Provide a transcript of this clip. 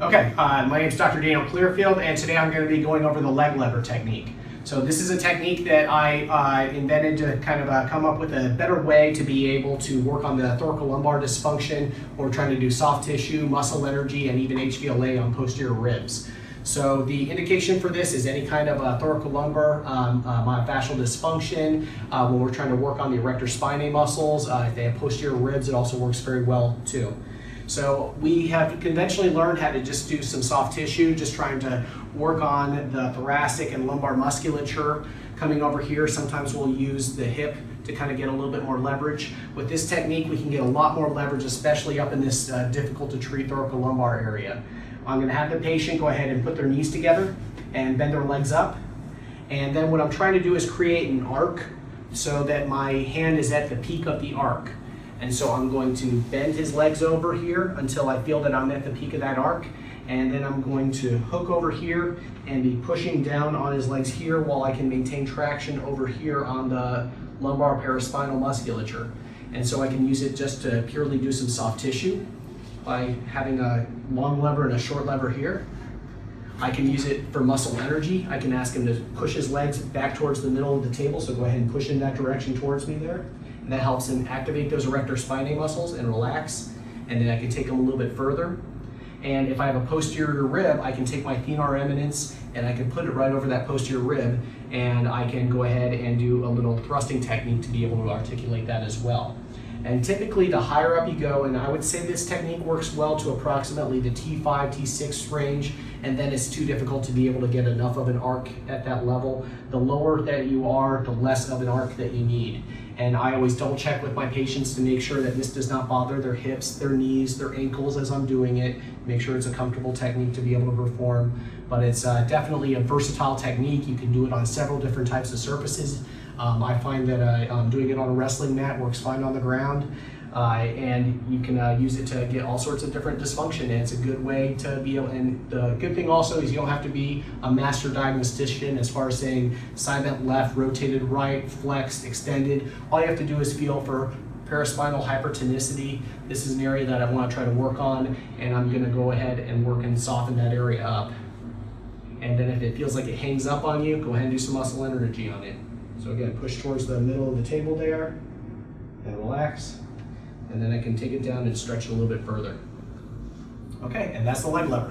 Okay, my name is Dr. Daniel Clearfield, and today I'm going to be going over the leg lever technique. So this is a technique that I invented to kind of come up with a better way to be able to work on the thoracolumbar dysfunction, or trying to do soft tissue, muscle energy, and even HVLA on posterior ribs. So the indication for this is any kind of thoracolumbar myofascial dysfunction. When we're trying to work on the erector spinae muscles, if they have posterior ribs, it also works very well too. So we have conventionally learned how to just do some soft tissue, just trying to work on the thoracic and lumbar musculature. Coming over here, sometimes we'll use the hip to kind of get a little bit more leverage. With this technique, we can get a lot more leverage, especially up in this difficult to treat thoracolumbar area. I'm going to have the patient go ahead and put their knees together and bend their legs up. And then what I'm trying to do is create an arc so that my hand is at the peak of the arc. And so I'm going to bend his legs over here until I feel that I'm at the peak of that arc. And then I'm going to hook over here and be pushing down on his legs here while I can maintain traction over here on the lumbar paraspinal musculature. And so I can use it just to purely do some soft tissue by having a long lever and a short lever here. I can use it for muscle energy. I can ask him to push his legs back towards the middle of the table, so go ahead and push in that direction towards me there. And that helps him activate those erector spinae muscles and relax. And then I can take him a little bit further. And if I have a posterior rib, I can take my thenar eminence and I can put it right over that posterior rib, and I can go ahead and do a little thrusting technique to be able to articulate that as well. And typically the higher up you go, and I would say this technique works well to approximately the T5, T6 range, and then it's too difficult to be able to get enough of an arc at that level. The lower that you are, the less of an arc that you need. And I always double check with my patients to make sure that this does not bother their hips, their knees, their ankles as I'm doing it. Make sure it's a comfortable technique to be able to perform. But it's definitely a versatile technique. You can do it on several different types of surfaces. I find that doing it on a wrestling mat works fine on the ground. And you can use it to get all sorts of different dysfunction, and it's a good way to be able, and the good thing also is you don't have to be a master diagnostician as far as saying side bent left, rotated right, flexed, extended. All you have to do is feel for paraspinal hypertonicity. This is an area that I want to try to work on, and I'm going to go ahead and work and soften that area up. And then if it feels like it hangs up on you, go ahead and do some muscle energy on it. So again, push towards the middle of the table there and relax. And then I can take it down and stretch it a little bit further. Okay, and that's the leg lever.